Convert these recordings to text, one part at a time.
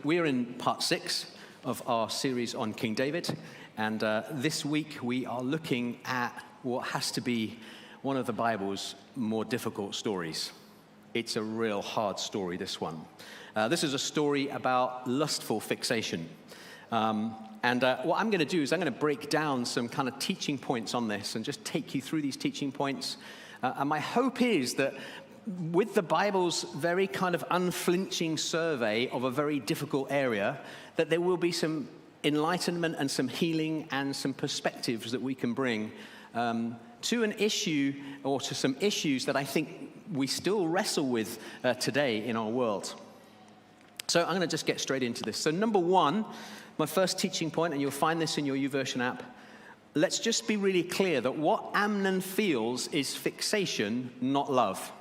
We're in part 6 of our series on King David, and this week we are looking at what has to be one of the Bible's more difficult stories. It's a real hard story, this one. This is a story about lustful fixation. What I'm going to do is I'm going to break down some kind of teaching points on this and just take you through these teaching points. And my hope is that with the Bible's very kind of unflinching survey of a very difficult area, that there will be some enlightenment and some healing and some perspectives that we can bring to an issue or to some issues that I think we still wrestle with today in our world. So I'm going to just get straight into this. So number one, my first teaching point, and you'll find this in your YouVersion app, let's just be really clear that what Amnon feels is fixation, not love.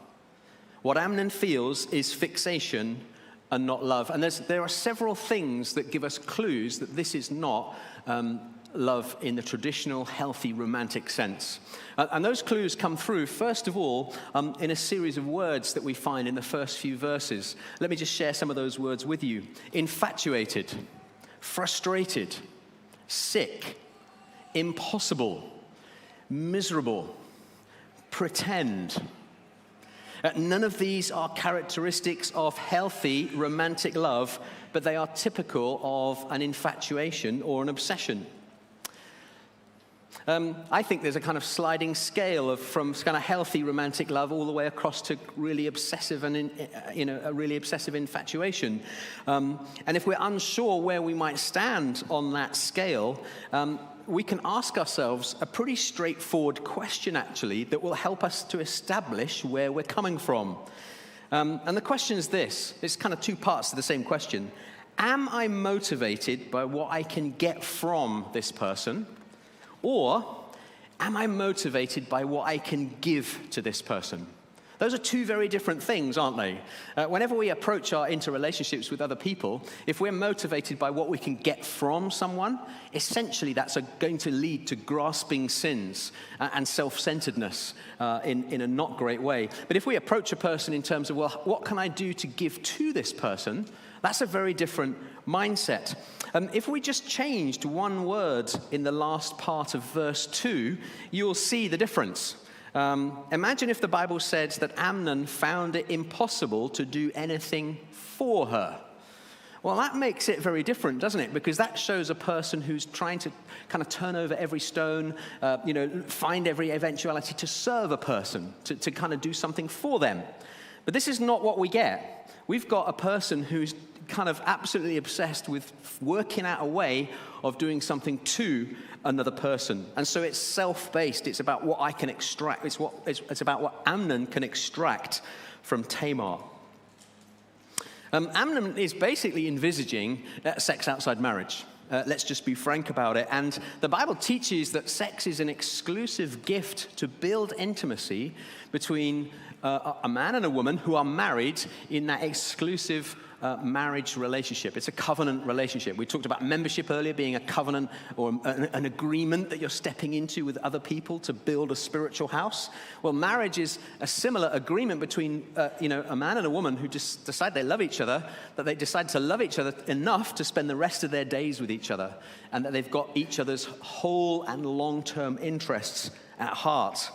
What Amnon feels is fixation and not love. And there are several things that give us clues that this is not love in the traditional, healthy, romantic sense. And those clues come through, first of all, in a series of words that we find in the first few verses. Let me just share some of those words with you. Infatuated, frustrated, sick, impossible, miserable, pretend. None of these are characteristics of healthy romantic love, but they are typical of an infatuation or an obsession. I think there's a kind of sliding scale from kind of healthy romantic love all the way across to really obsessive and a really obsessive infatuation. And if we're unsure where we might stand on that scale, we can ask ourselves a pretty straightforward question, actually, that will help us to establish where we're coming from. And the question is this. It's kind of two parts to the same question. Am I motivated by what I can get from this person? Or am I motivated by what I can give to this person? Those are two very different things, aren't they? Whenever we approach our interrelationships with other people, if we're motivated by what we can get from someone, essentially that's going to lead to grasping sins and self-centeredness in a not great way. But if we approach a person in terms of, well, what can I do to give to this person? That's a very different mindset. If we just changed one word in the last part of verse 2, you'll see the difference. Imagine if the Bible said that Amnon found it impossible to do anything for her. Well, that makes it very different, doesn't it? Because that shows a person who's trying to kind of turn over every stone, find every eventuality to serve a person, to kind of do something for them. But this is not what we get. We've got a person who's kind of absolutely obsessed with working out a way of doing something to another person. And so it's self-based. It's about what I can extract. It's about what Amnon can extract from Tamar. Amnon is basically envisaging sex outside marriage. Let's just be frank about it. And the Bible teaches that sex is an exclusive gift to build intimacy between a man and a woman who are married in that exclusive marriage relationship. It's a covenant relationship. We talked about membership earlier being a covenant or an agreement that you're stepping into with other people to build a spiritual house. Well, marriage is a similar agreement between a man and a woman who just decide they love each other, that they decide to love each other enough to spend the rest of their days with each other, and that they've got each other's whole and long-term interests at heart.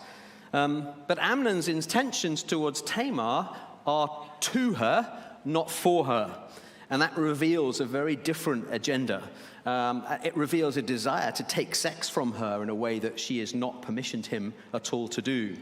But Amnon's intentions towards Tamar are to her, not for her. And that reveals a very different agenda. It reveals a desire to take sex from her in a way that she has not permissioned him at all to do.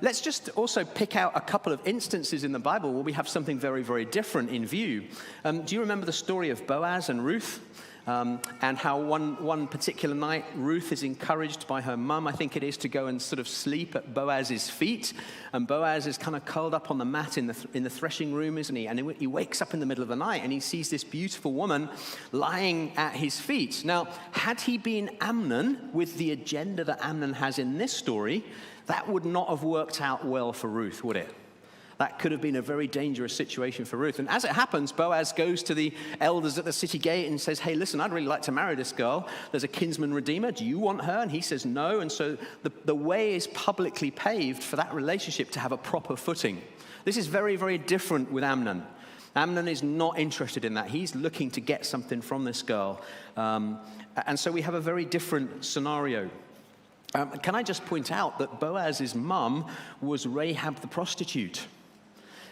Let's just also pick out a couple of instances in the Bible where we have something very, very different in view. Do you remember the story of Boaz and Ruth? And how one particular night, Ruth is encouraged by her mum, I think it is, to go and sort of sleep at Boaz's feet. And Boaz is kind of curled up on the mat in the threshing room, isn't he? And he wakes up in the middle of the night and he sees this beautiful woman lying at his feet. Now, had he been Amnon with the agenda that Amnon has in this story, that would not have worked out well for Ruth, would it? That could have been a very dangerous situation for Ruth. And as it happens, Boaz goes to the elders at the city gate and says, hey, listen, I'd really like to marry this girl. There's a kinsman redeemer. Do you want her? And he says no. And so the way is publicly paved for that relationship to have a proper footing. This is very, very different with Amnon. Amnon is not interested in that. He's looking to get something from this girl. And so we have a very different scenario. Can I just point out that Boaz's mum was Rahab the prostitute?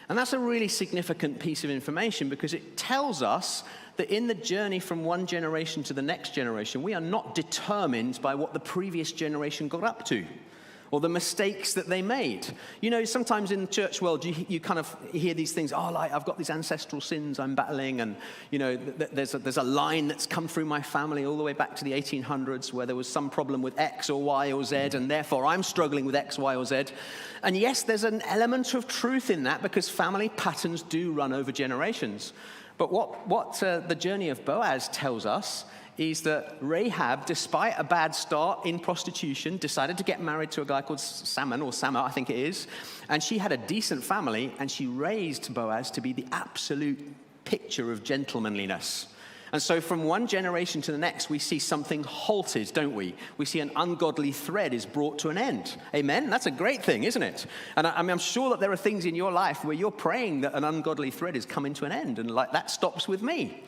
And that's a really significant piece of information because it tells us that in the journey from one generation to the next generation, we are not determined by what the previous generation got up to or the mistakes that they made. You know, sometimes in the church world, you kind of hear these things, like, I've got these ancestral sins I'm battling, and, you know, there's a line that's come through my family all the way back to the 1800s where there was some problem with X or Y or Z, and therefore I'm struggling with X, Y, or Z. And yes, there's an element of truth in that because family patterns do run over generations. But what the journey of Boaz tells us is that Rahab, despite a bad start in prostitution, decided to get married to a guy called Salmon, or Samar, I think it is. And she had a decent family, and she raised Boaz to be the absolute picture of gentlemanliness. And so from one generation to the next, we see something halted, don't we? We see an ungodly thread is brought to an end. Amen? That's a great thing, isn't it? And I'm sure that there are things in your life where you're praying that an ungodly thread is coming to an end, and like that stops with me.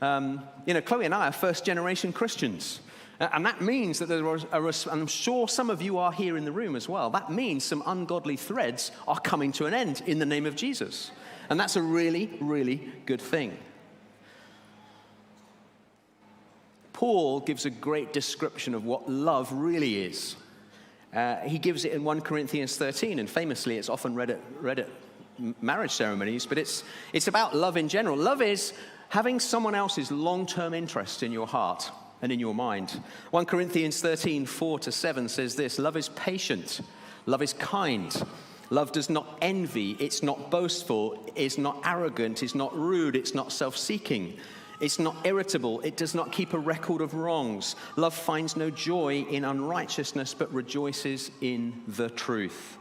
Chloe and I are first-generation Christians. And that means that and I'm sure some of you are here in the room as well, that means some ungodly threads are coming to an end in the name of Jesus. And that's a really, really good thing. Paul gives a great description of what love really is. He gives it in 1 Corinthians 13, and famously it's often read at marriage ceremonies, but it's about love in general. Love is having someone else's long-term interest in your heart and in your mind. 1 Corinthians 13, 4-7 says this: love is patient, love is kind, love does not envy, it's not boastful, it's not arrogant, it's not rude, it's not self-seeking, it's not irritable, it does not keep a record of wrongs. Love finds no joy in unrighteousness, but rejoices in the truth.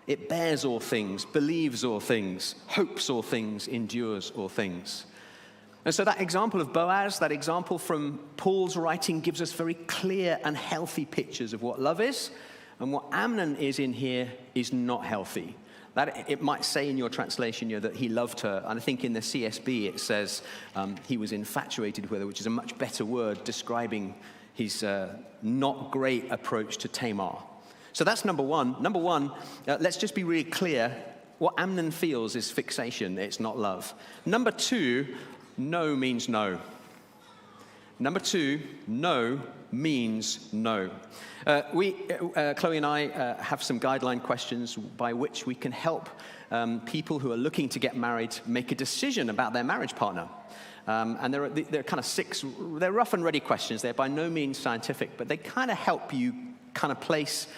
It bears all things, believes all things, hopes all things, endures all things. And so that example of Boaz, that example from Paul's writing, gives us very clear and healthy pictures of what love is. And what Amnon is in here is not healthy. That it might say in your translation that he loved her. And I think in the CSB it says he was infatuated with her, which is a much better word describing his not great approach to Tamar. So that's number one. Number one, let's just be really clear. What Amnon feels is fixation. It's not love. Number two, no means no. Number two, no means no. Chloe and I have some guideline questions by which we can help people who are looking to get married make a decision about their marriage partner. And there are kind of 6, they're rough and ready questions. They're by no means scientific, but they kind of help you kind of place,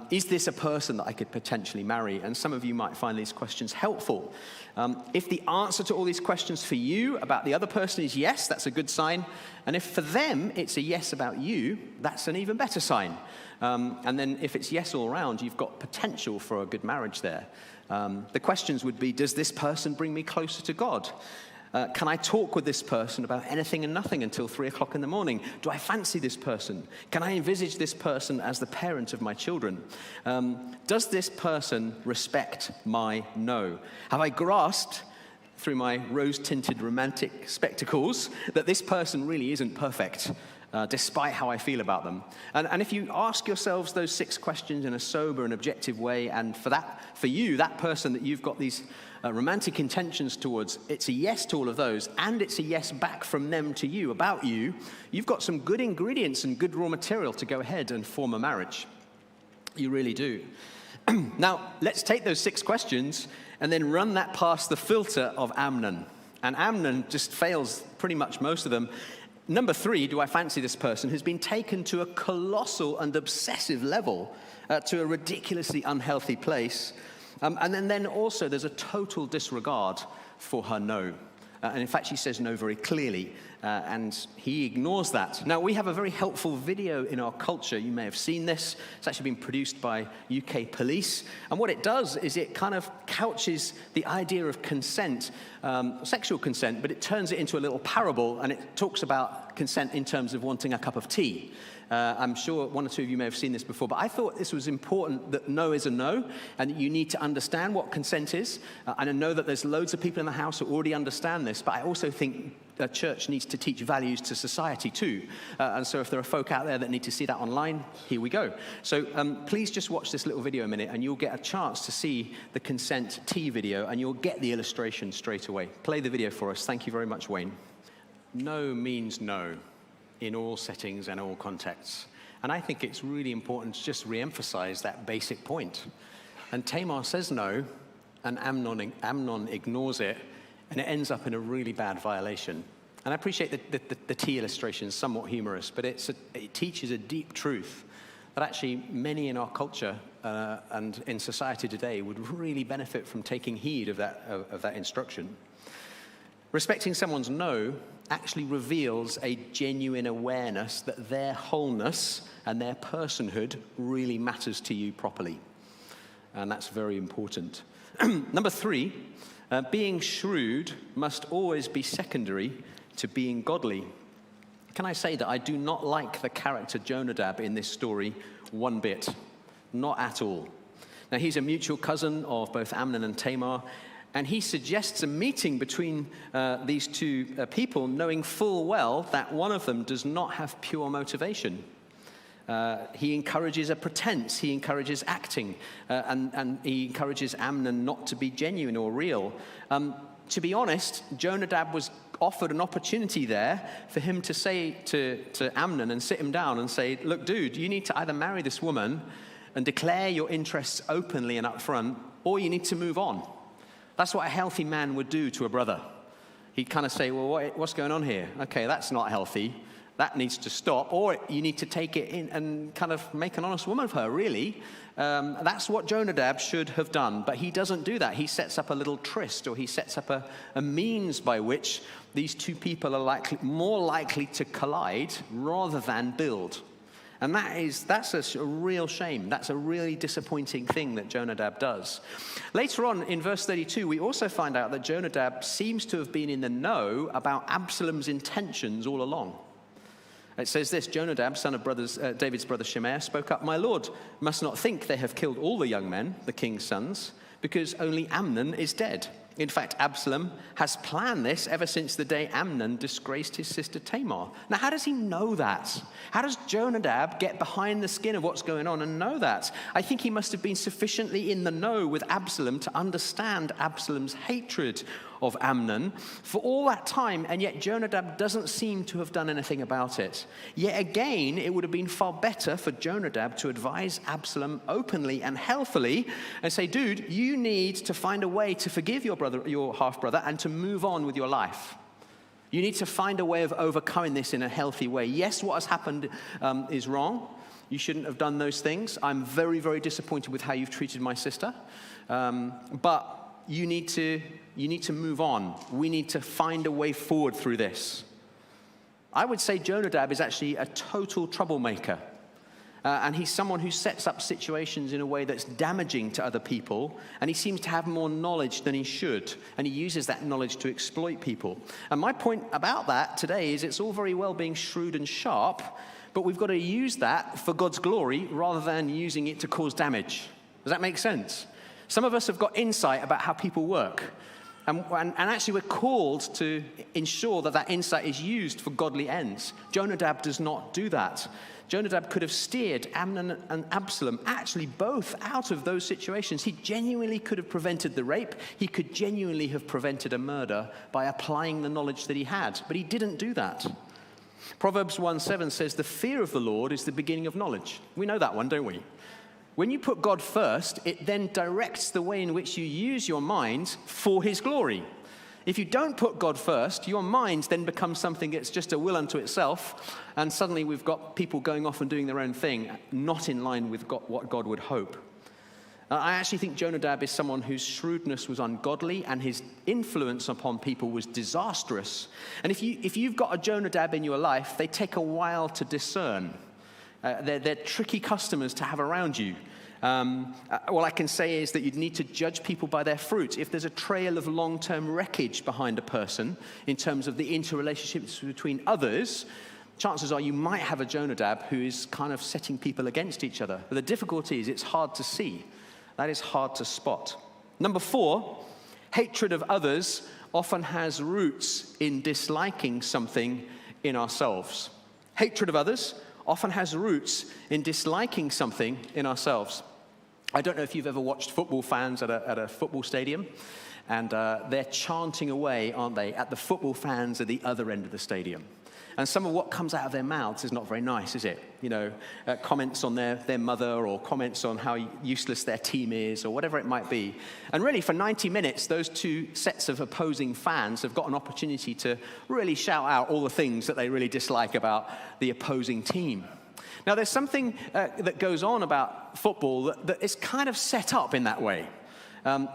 is this a person that I could potentially marry? And some of you might find these questions helpful. If the answer to all these questions for you about the other person is yes, that's a good sign. And if for them it's a yes about you, that's an even better sign. And then if it's yes all around, you've got potential for a good marriage there. The questions would be, does this person bring me closer to God? Can I talk with this person about anything and nothing until 3 o'clock in the morning? Do I fancy this person? Can I envisage this person as the parent of my children? Does this person respect my no? Have I grasped through my rose-tinted romantic spectacles that this person really isn't perfect, despite how I feel about them? And if you ask yourselves those 6 questions in a sober and objective way, and for you, that person that you've got these romantic intentions towards, it's a yes to all of those, and it's a yes back from them to you about you, you've got some good ingredients and good raw material to go ahead and form a marriage. You really do. Now, let's take those 6 questions and then run that past the filter of Amnon. And Amnon just fails pretty much most of them. Number 3, do I fancy this person, has been taken to a colossal and obsessive level, to a ridiculously unhealthy place. And then also there's a total disregard for her no. And in fact, she says no very clearly, and he ignores that. Now, we have a very helpful video in our culture. You may have seen this. It's actually been produced by UK police. And what it does is it kind of couches the idea of consent, sexual consent, but it turns it into a little parable, and it talks about consent in terms of wanting a cup of tea. I'm sure one or two of you may have seen this before, but I thought this was important that no is a no, and that you need to understand what consent is. And I know that there's loads of people in the house who already understand this, but I also think the church needs to teach values to society too. And so if there are folk out there that need to see that online, here we go. So please just watch this little video a minute, and you'll get a chance to see the consent tea video, and you'll get the illustration straight away. Play the video for us. Thank you very much, Wayne. No means no in all settings and all contexts. And I think it's really important to just re-emphasize that basic point. And Tamar says no, and Amnon ignores it, and it ends up in a really bad violation. And I appreciate the tea illustration is somewhat humorous, but it teaches a deep truth that actually many in our culture and in society today would really benefit from taking heed of that instruction. Respecting someone's no actually reveals a genuine awareness that their wholeness and their personhood really matters to you properly. And that's very important. Number 3, being shrewd must always be secondary to being godly. Can I say that I do not like the character Jonadab in this story one bit? Not at all. Now, he's a mutual cousin of both Amnon and Tamar, and he suggests a meeting between these two people, knowing full well that one of them does not have pure motivation. He encourages a pretense, he encourages acting, and he encourages Amnon not to be genuine or real. To be honest, Jonadab was offered an opportunity there for him to say to Amnon and sit him down and say, look, dude, you need to either marry this woman and declare your interests openly and upfront, or you need to move on. That's what a healthy man would do to a brother. He'd kind of say, well, what's going on here? Okay, that's not healthy. That needs to stop. Or you need to take it in and kind of make an honest woman of her, really. That's what Jonadab should have done. But he doesn't do that. He sets up a little tryst, or he sets up a means by which these two people are more likely to collide rather than build. And that's a real shame. That's a really disappointing thing that Jonadab does. Later on in verse 32, we also find out that Jonadab seems to have been in the know about Absalom's intentions all along. It says this: Jonadab, son of David's brother Shimei, spoke up, "My lord must not think they have killed all the young men, the king's sons, because only Amnon is dead. In fact, Absalom has planned this ever since the day Amnon disgraced his sister Tamar." Now, how does he know that? How does Jonadab get behind the skin of what's going on and know that? I think he must have been sufficiently in the know with Absalom to understand Absalom's hatred of Amnon for all that time, and yet Jonadab doesn't seem to have done anything about it. Yet again, it would have been far better for Jonadab to advise Absalom openly and healthily and say, dude, you need to find a way to forgive your half-brother, and to move on with your life. You need to find a way of overcoming this in a healthy way. Yes, what has happened is wrong. You shouldn't have done those things. I'm very, very disappointed with how you've treated my sister. But you need to move on. We need to find a way forward through this. I would say Jonadab is actually a total troublemaker. And he's someone who sets up situations in a way that's damaging to other people, and he seems to have more knowledge than he should, and he uses that knowledge to exploit people. And my point about that today is it's all very well being shrewd and sharp, but we've got to use that for God's glory rather than using it to cause damage. Does that make sense? Some of us have got insight about how people work, and actually we're called to ensure that insight is used for godly ends. Jonadab does not do that. Jonadab could have steered Amnon and Absalom, actually both, out of those situations. He genuinely could have prevented the rape. He could genuinely have prevented a murder by applying the knowledge that he had. But he didn't do that. Proverbs 1:7 says, "The fear of the Lord is the beginning of knowledge." We know that one, don't we? When you put God first, it then directs the way in which you use your mind for his glory. If you don't put God first, your mind then becomes something that's just a will unto itself, and suddenly we've got people going off and doing their own thing, not in line with what God would hope. I actually think Jonadab is someone whose shrewdness was ungodly and his influence upon people was disastrous. And if you've got a Jonadab in your life, they take a while to discern. They're tricky customers to have around you. All I can say is that you'd need to judge people by their fruit. If there's a trail of long-term wreckage behind a person in terms of the interrelationships between others, chances are you might have a Jonadab who is kind of setting people against each other. But the difficulty is it's hard to see. That is hard to spot. Number 4, hatred of others often has roots in disliking something in ourselves. Hatred of others often has roots in disliking something in ourselves. I don't know if you've ever watched football fans at a football stadium, and they're chanting away, aren't they, at the football fans at the other end of the stadium. And some of what comes out of their mouths is not very nice, is it? You know, comments on their mother, or comments on how useless their team is, or whatever it might be. And really, for 90 minutes, those two sets of opposing fans have got an opportunity to really shout out all the things that they really dislike about the opposing team. Now, there's something that goes on about football that is kind of set up in that way.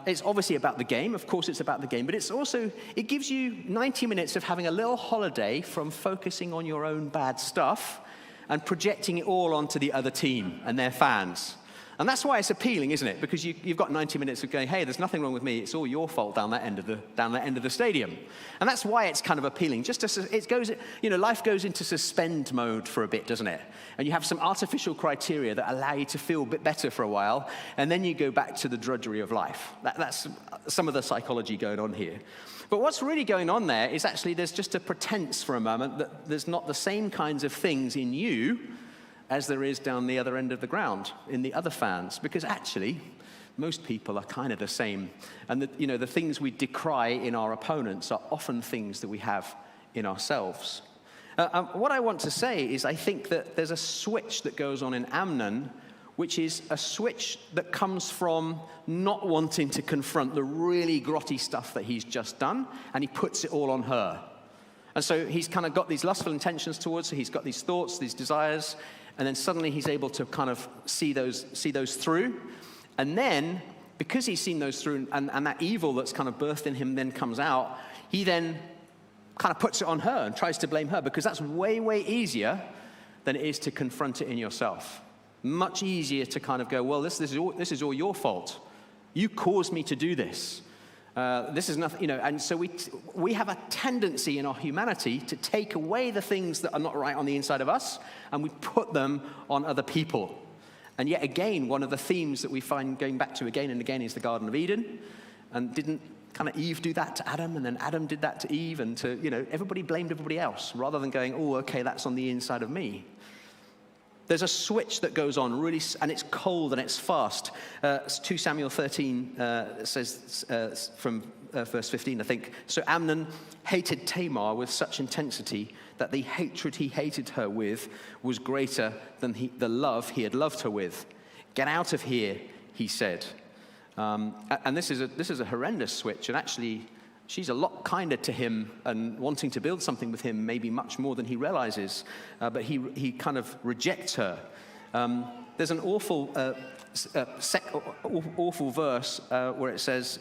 It's obviously about the game. Of course, it's about the game. But it gives you 90 minutes of having a little holiday from focusing on your own bad stuff and projecting it all onto the other team and their fans. And that's why it's appealing, isn't it? Because you've got 90 minutes of going, hey, there's nothing wrong with me. It's all your fault down that end of the stadium. And that's why it's kind of appealing. Life goes into suspend mode for a bit, doesn't it? And you have some artificial criteria that allow you to feel a bit better for a while, and then you go back to the drudgery of life. That's some of the psychology going on here. But what's really going on there is actually there's just a pretense for a moment that there's not the same kinds of things in you as there is down the other end of the ground in the other fans, because actually most people are kind of the same. And the things we decry in our opponents are often things that we have in ourselves. What I want to say is I think that there's a switch that goes on in Amnon, which is a switch that comes from not wanting to confront the really grotty stuff that he's just done, and he puts it all on her. And so he's kind of got these lustful intentions towards her, he's got these thoughts, these desires, and then suddenly he's able to kind of see those through. And then, because he's seen those through, and that evil that's kind of birthed in him then comes out, he then kind of puts it on her and tries to blame her, because that's way, way easier than it is to confront it in yourself. Much easier to kind of go, well, this is all your fault. You caused me to do this. This is nothing, and so we have a tendency in our humanity to take away the things that are not right on the inside of us, and we put them on other people. And yet again, one of the themes that we find going back to again and again is the Garden of Eden. And didn't kind of Eve do that to Adam, and then Adam did that to Eve, and everybody blamed everybody else, rather than going, oh, okay, that's on the inside of me. There's a switch that goes on really, and it's cold and it's fast. 2 Samuel 13 says from verse 15, I think, so Amnon hated Tamar with such intensity that the hatred he hated her with was greater than the love he had loved her with. Get out of here, he said. And this is a horrendous switch, and actually she's a lot kinder to him and wanting to build something with him, maybe much more than he realizes, but he kind of rejects her. There's an awful verse where it says,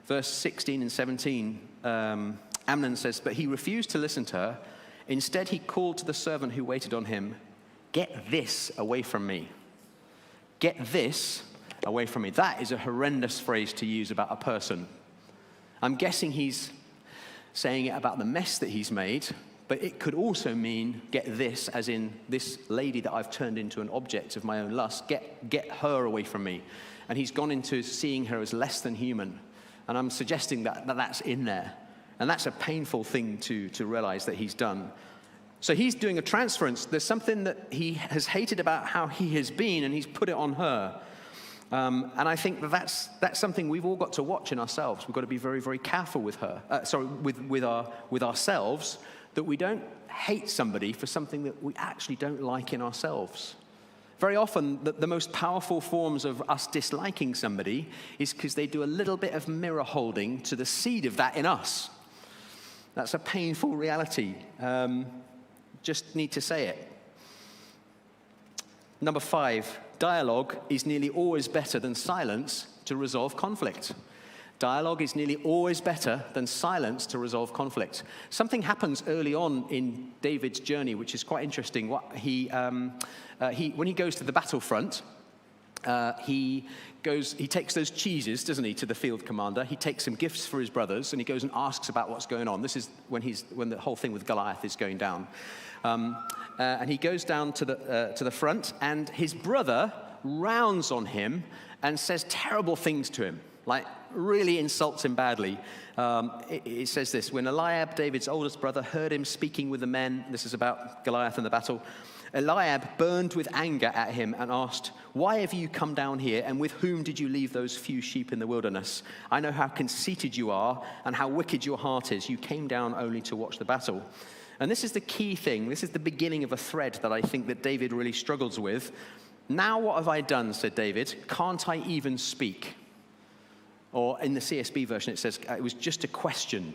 verse 16 and 17, Amnon says, but he refused to listen to her. Instead, he called to the servant who waited on him, get this away from me. Get this away from me. That is a horrendous phrase to use about a person. I'm guessing he's saying it about the mess that he's made, but it could also mean get this, as in this lady that I've turned into an object of my own lust, get her away from me. And he's gone into seeing her as less than human. And I'm suggesting that's in there. And that's a painful thing to realize that he's done. So he's doing a transference. There's something that he has hated about how he has been, and he's put it on her. And I think that's something we've all got to watch in ourselves. We've got to be very, very careful with with ourselves, that we don't hate somebody for something that we actually don't like in ourselves. Very often, the most powerful forms of us disliking somebody is because they do a little bit of mirror holding to the seed of that in us. That's a painful reality. Just need to say it. Number 5, dialogue is nearly always better than silence to resolve conflict. Dialogue is nearly always better than silence to resolve conflict. Something happens early on in David's journey, which is quite interesting. When he goes to the battlefront, he takes those cheeses, doesn't he, to the field commander. He takes some gifts for his brothers, and he goes and asks about what's going on. This is when the whole thing with Goliath is going down. And he goes down to the front, and his brother rounds on him and says terrible things to him, like really insults him badly. It says this: when Eliab, David's oldest brother, heard him speaking with the men, this is about Goliath and the battle, Eliab burned with anger at him and asked, "Why have you come down here, and with whom did you leave those few sheep in the wilderness? I know how conceited you are and how wicked your heart is. You came down only to watch the battle." And this is the key thing. This is the beginning of a thread that I think that David really struggles with. "Now what have I done?" said David. "Can't I even speak?" Or in the CSB version, it says it was just a question.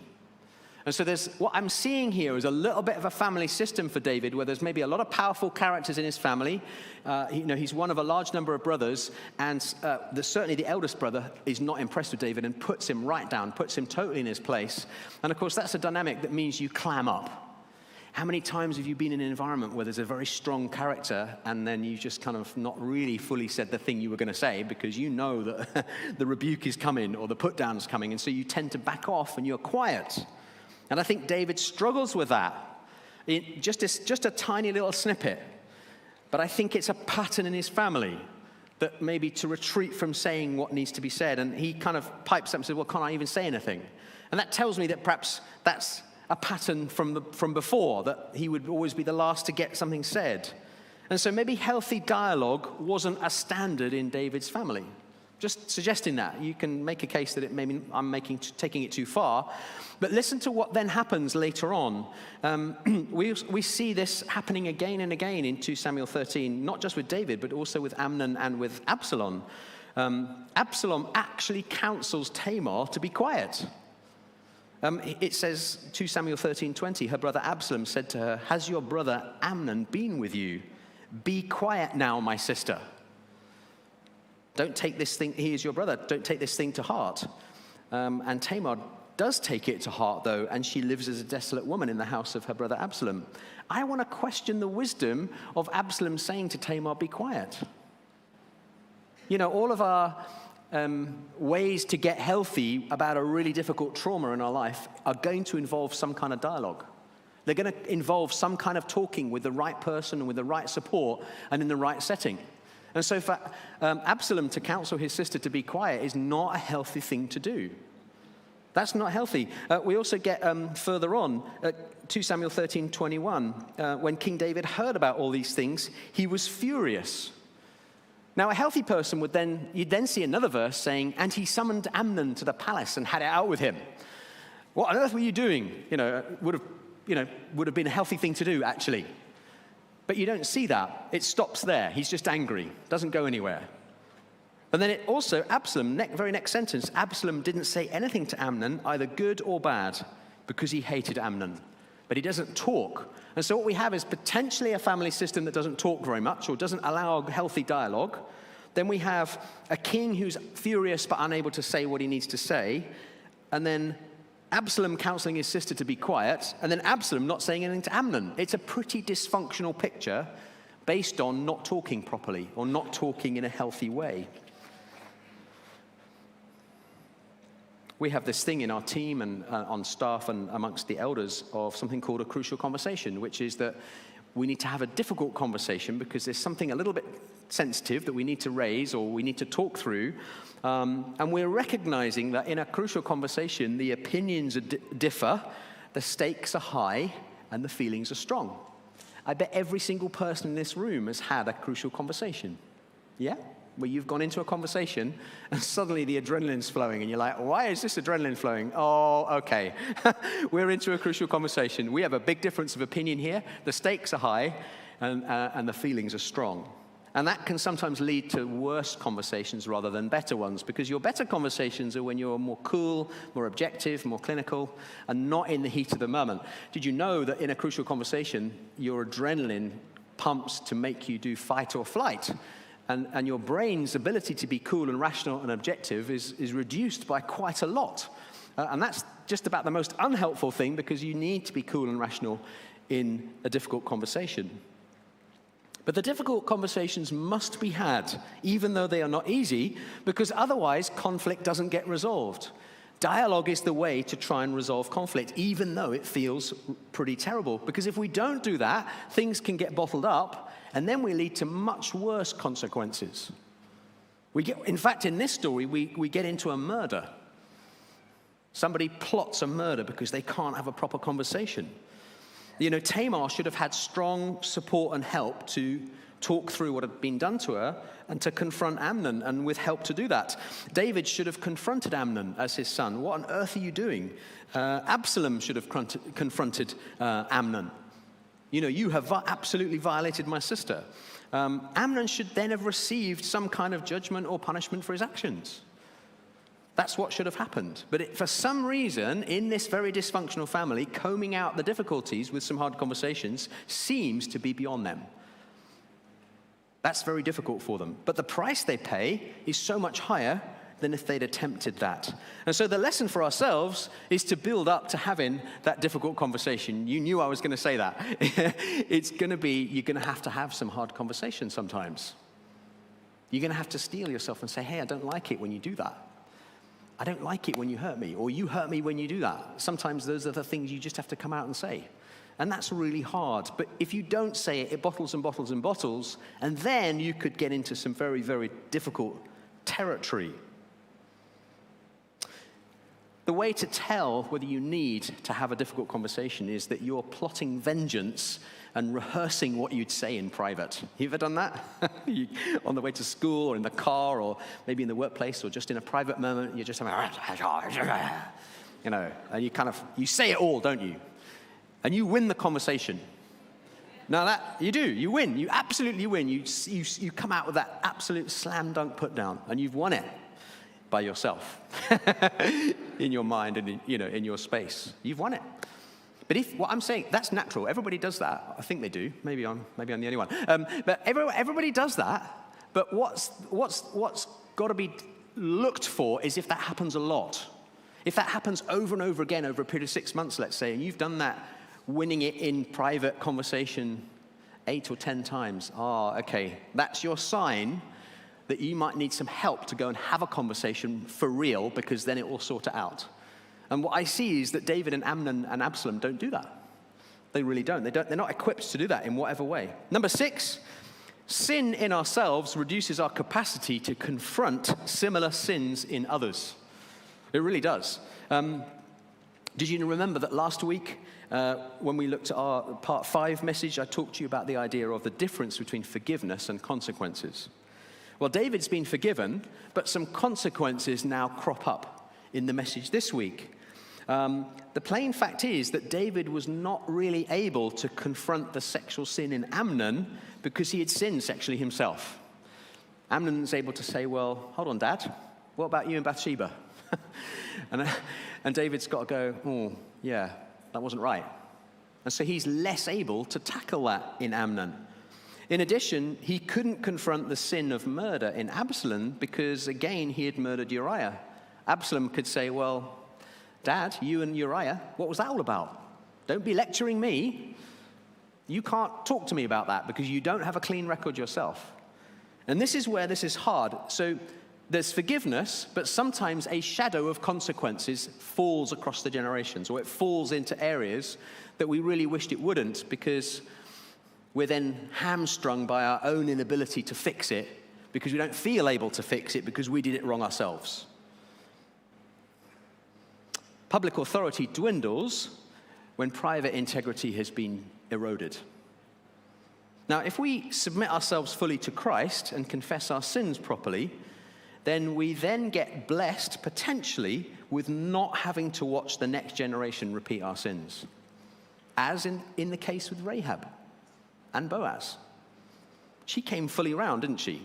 And so what I'm seeing here is a little bit of a family system for David, where there's maybe a lot of powerful characters in his family. He's one of a large number of brothers, and certainly the eldest brother is not impressed with David and puts him right down, puts him totally in his place. And of course, that's a dynamic that means you clam up. How many times have you been in an environment where there's a very strong character, and then you just kind of not really fully said the thing you were going to say because you know that the rebuke is coming or the put down is coming, and so you tend to back off and you're quiet. And I think David struggles with that. Just a tiny little snippet. But I think it's a pattern in his family that maybe to retreat from saying what needs to be said. And he kind of pipes up and says, "Well, can't I even say anything?" And that tells me that perhaps that's a pattern from before, that he would always be the last to get something said. And so maybe healthy dialogue wasn't a standard in David's family. Just suggesting that. You can make a case that maybe I'm taking it too far. But listen to what then happens later on. We see this happening again and again in 2 Samuel 13, not just with David, but also with Amnon and with Absalom. Absalom actually counsels Tamar to be quiet. It says, 2 Samuel 13:20, her brother Absalom said to her, "Has your brother Amnon been with you? Be quiet now, my sister. Don't take this thing, he is your brother, don't take this thing to heart." And Tamar does take it to heart, though, and she lives as a desolate woman in the house of her brother Absalom. I want to question the wisdom of Absalom saying to Tamar, "Be quiet." You know, all of our ways to get healthy about a really difficult trauma in our life are going to involve some kind of dialogue. They're going to involve some kind of talking with the right person and with the right support and in the right setting. And so for Absalom to counsel his sister to be quiet is not a healthy thing to do. That's not healthy. We also get further on, 2 Samuel 13:21, when King David heard about all these things, he was furious. Now, a healthy person you'd then see another verse saying, "And he summoned Amnon to the palace and had it out with him." What on earth were you doing? Would have been a healthy thing to do, actually. But you don't see that. It stops there. He's just angry. Doesn't go anywhere. And then it also, Absalom, very next sentence, Absalom didn't say anything to Amnon, either good or bad, because he hated Amnon. But he doesn't talk. And so what we have is potentially a family system that doesn't talk very much or doesn't allow healthy dialogue. Then we have a king who's furious but unable to say what he needs to say. And then Absalom counseling his sister to be quiet, and then Absalom not saying anything to Amnon. It's a pretty dysfunctional picture based on not talking properly or not talking in a healthy way. We have this thing in our team and on staff and amongst the elders of something called a crucial conversation, which is that we need to have a difficult conversation because there's something a little bit sensitive that we need to raise or we need to talk through. And we're recognizing that in a crucial conversation, the opinions differ, the stakes are high, and the feelings are strong. I bet every single person in this room has had a crucial conversation. Yeah? Where you've gone into a conversation and suddenly the adrenaline's flowing and you're like, "Why is this adrenaline flowing?" Oh, okay. We're into a crucial conversation. We have a big difference of opinion here. The stakes are high and the feelings are strong. And that can sometimes lead to worse conversations rather than better ones, because your better conversations are when you're more cool, more objective, more clinical, and not in the heat of the moment. Did you know that in a crucial conversation, your adrenaline pumps to make you do fight or flight? And your brain's ability to be cool and rational and objective is reduced by quite a lot. And that's just about the most unhelpful thing, because you need to be cool and rational in a difficult conversation. But the difficult conversations must be had, even though they are not easy, because otherwise conflict doesn't get resolved. Dialogue is the way to try and resolve conflict, even though it feels pretty terrible. Because if we don't do that, things can get bottled up, and then we lead to much worse consequences. In fact, in this story, we get into a murder. Somebody plots a murder because they can't have a proper conversation. Tamar should have had strong support and help to talk through what had been done to her and to confront Amnon, and with help to do that. David should have confronted Amnon as his son. What on earth are you doing? Absalom should have confronted Amnon. You have absolutely violated my sister. Amnon should then have received some kind of judgment or punishment for his actions. That's what should have happened. But for some reason, in this very dysfunctional family, combing out the difficulties with some hard conversations seems to be beyond them. That's very difficult for them. But the price they pay is so much higher than if they'd attempted that. And so the lesson for ourselves is to build up to having that difficult conversation. You knew I was going to say that. You're going to have some hard conversations sometimes. You're going to have to steel yourself and say, hey, I don't like it when you do that. I don't like it when you hurt me, or you hurt me when you do that. Sometimes those are the things you just have to come out and say. And that's really hard. But if you don't say it, it bottles and bottles and bottles, and then you could get into some very, very difficult territory. The way to tell whether you need to have a difficult conversation is that you're plotting vengeance and rehearsing what you'd say in private. You ever done that? On the way to school, or in the car, or maybe in the workplace, or just in a private moment, you're just having, and you say it all, don't you? And you win the conversation. Now that you do, you win. You absolutely win. You come out with that absolute slam dunk put down, and you've won it by yourself, in your mind and in your space. You've won it. But what I'm saying, that's natural. Everybody does that. I think they do. Maybe I'm the only one. But everybody does that. But what's got to be looked for is if that happens a lot. If that happens over and over again over a period of 6 months, let's say, and you've done that, winning it in private conversation 8 or 10 times. Okay, that's your sign that you might need some help to go and have a conversation for real, because then it will sort it out. And what I see is that David and Amnon and Absalom don't do that. They really don't. They're not equipped to do that in whatever way. Number 6, sin in ourselves reduces our capacity to confront similar sins in others. It really does. Did you remember that last week, when we looked at our part 5 message, I talked to you about the idea of the difference between forgiveness and consequences. Well, David's been forgiven, but some consequences now crop up in the message this week. The plain fact is that David was not really able to confront the sexual sin in Amnon because he had sinned sexually himself. Amnon's able to say, well, hold on, Dad, what about you and Bathsheba? And David's got to go, oh, yeah, that wasn't right. And so he's less able to tackle that in Amnon. In addition, he couldn't confront the sin of murder in Absalom because, again, he had murdered Uriah. Absalom could say, well, Dad, you and Uriah, what was that all about? Don't be lecturing me. You can't talk to me about that because you don't have a clean record yourself. And this is where this is hard. So there's forgiveness, but sometimes a shadow of consequences falls across the generations, or it falls into areas that we really wished it wouldn't, because we're then hamstrung by our own inability to fix it, because we don't feel able to fix it because we did it wrong ourselves. Public authority dwindles when private integrity has been eroded. Now, if we submit ourselves fully to Christ and confess our sins properly, then we then get blessed, potentially, with not having to watch the next generation repeat our sins, as in the case with Rahab and Boaz. She came fully round, didn't she?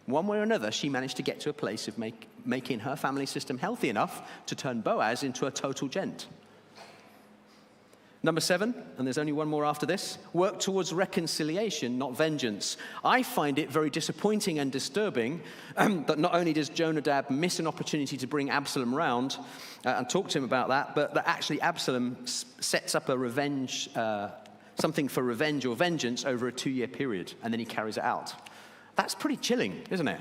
One way or another, she managed to get to a place of making her family system healthy enough to turn Boaz into a total gent. Number 7, and there's only one more after this, work towards reconciliation, not vengeance. I find it very disappointing and disturbing that not only does Jonadab miss an opportunity to bring Absalom round and talk to him about that, but that actually Absalom sets up a revenge something for revenge or vengeance over a 2-year period, and then he carries it out. That's pretty chilling, isn't it?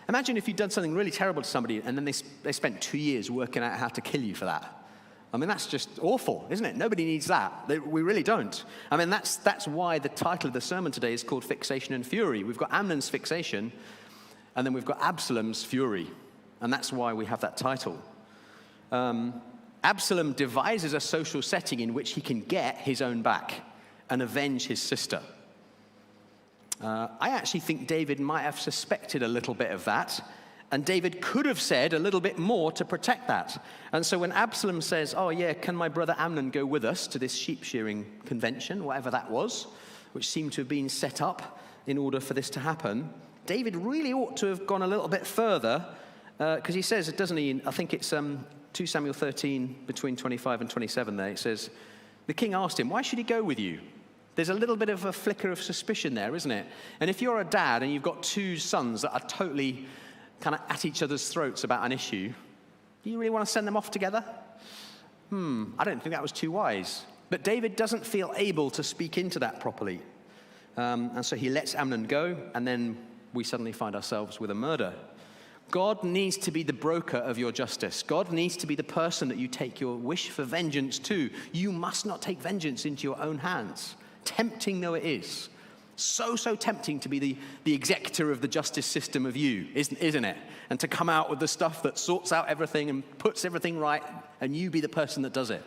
Imagine if you'd done something really terrible to somebody and then they spent 2 years working out how to kill you for that. I mean, that's just awful, isn't it? Nobody needs that. We really don't. I mean, that's why the title of the sermon today is called Fixation and Fury. We've got Amnon's fixation, and then we've got Absalom's fury. And that's why we have that title. Absalom devises a social setting in which he can get his own back and avenge his sister. I actually think David might have suspected a little bit of that, and David could have said a little bit more to protect that. And so when Absalom says, oh yeah, can my brother Amnon go with us to this sheep shearing convention, whatever that was, which seemed to have been set up in order for this to happen, David really ought to have gone a little bit further, because he says, doesn't he, I think it's 2 Samuel 13, between 25 and 27 there, it says, the king asked him, why should he go with you? There's a little bit of a flicker of suspicion there, isn't it? And if you're a dad and you've got 2 sons that are totally kind of at each other's throats about an issue, do you really want to send them off together? I don't think that was too wise. But David doesn't feel able to speak into that properly. And so he lets Amnon go, and then we suddenly find ourselves with a murder. God needs to be the broker of your justice. God needs to be the person that you take your wish for vengeance to. You must not take vengeance into your own hands. Tempting though it is. So tempting to be the executor of the justice system of you, isn't it? And to come out with the stuff that sorts out everything and puts everything right, and you be the person that does it.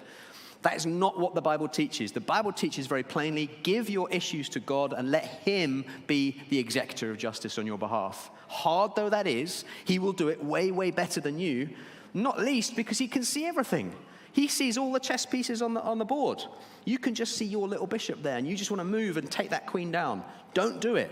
That is not what the Bible teaches. The Bible teaches very plainly, give your issues to God and let him be the executor of justice on your behalf. Hard though that is, he will do it way, way better than you, not least because he can see everything. He sees all the chess pieces on the board. You can just see your little bishop there, and you just want to move and take that queen down. Don't do it.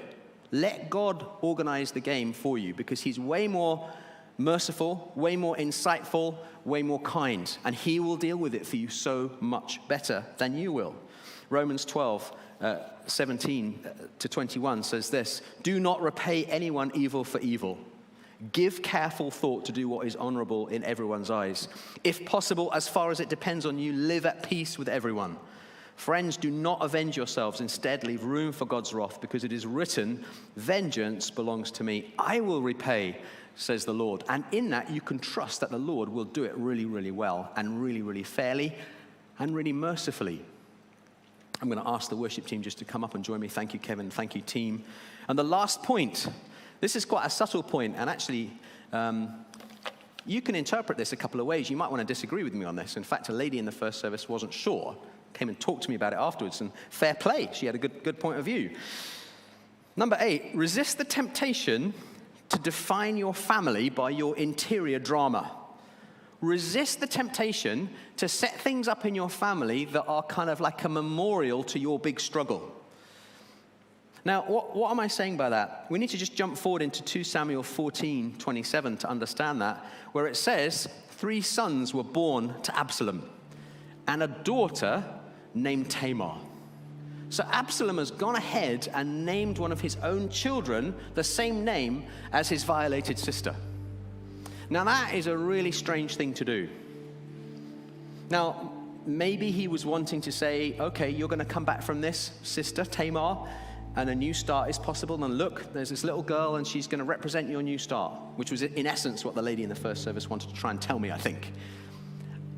Let God organize the game for you, because he's way more merciful, way more insightful, way more kind, and he will deal with it for you so much better than you will. Romans 12, 17 to 21 says this, do not repay anyone evil for evil. Give careful thought to do what is honorable in everyone's eyes. If possible, as far as it depends on you, live at peace with everyone. Friends, do not avenge yourselves. Instead, leave room for God's wrath, because it is written, vengeance belongs to me. I will repay, says the Lord. And in that, you can trust that the Lord will do it really, really well and really, really fairly and really mercifully. I'm going to ask the worship team just to come up and join me. Thank you, Kevin. Thank you, team. And the last point, this is quite a subtle point, and actually, you can interpret this a couple of ways. You might want to disagree with me on this. In fact, a lady in the first service wasn't sure, came and talked to me about it afterwards, and fair play. She had a good point of view. Number 8, resist the temptation to define your family by your interior drama. Resist the temptation to set things up in your family that are kind of like a memorial to your big struggle. Now, what am I saying by that? We need to just jump forward into 2 Samuel 14:27 to understand that, where it says 3 sons were born to Absalom and a daughter named Tamar. So Absalom has gone ahead and named one of his own children the same name as his violated sister. Now that is a really strange thing to do. Now, maybe he was wanting to say, okay, you're going to come back from this, sister Tamar, and a new start is possible. And look, there's this little girl, and she's going to represent your new start, which was in essence what the lady in the first service wanted to try and tell me, I think.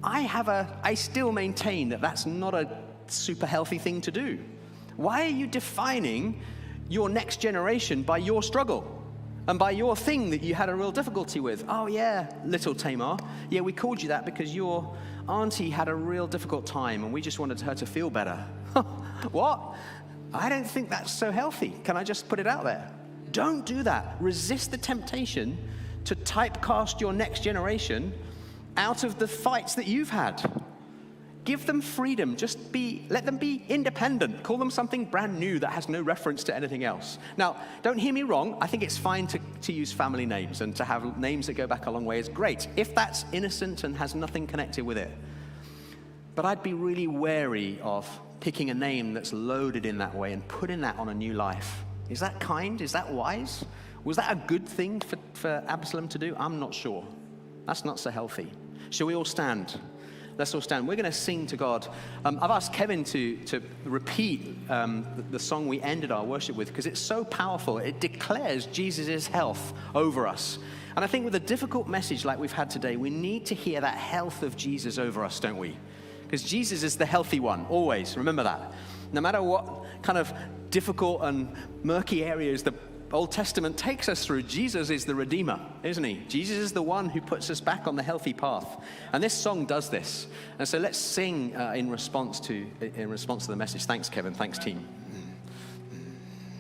I still maintain that that's not a super healthy thing to do. Why are you defining your next generation by your struggle and by your thing that you had a real difficulty with? Oh yeah, little Tamar. Yeah, we called you that because your auntie had a real difficult time and we just wanted her to feel better. What? I don't think that's so healthy. Can I just put it out there? Don't do that. Resist the temptation to typecast your next generation out of the fights that you've had. Give them freedom. Let them be independent. Call them something brand new that has no reference to anything else. Now, don't hear me wrong. I think it's fine to use family names, and to have names that go back a long way is great, if that's innocent and has nothing connected with it. But I'd be really wary of picking a name that's loaded in that way and putting that on a new life. Is that kind? Is that wise? Was that a good thing for Absalom to do? I'm not sure. That's not so healthy. Shall we all stand? Let's all stand. We're going to sing to God. I've asked Kevin to repeat the song we ended our worship with, because it's so powerful. It declares Jesus' health over us. And I think with a difficult message like we've had today, we need to hear that health of Jesus over us, don't we? Because Jesus is the healthy one, always. Remember that. No matter what kind of difficult and murky areas the Old Testament takes us through, Jesus is the Redeemer, isn't he? Jesus is the one who puts us back on the healthy path. And this song does this. And so let's sing in response to the message. Thanks, Kevin. Thanks, team.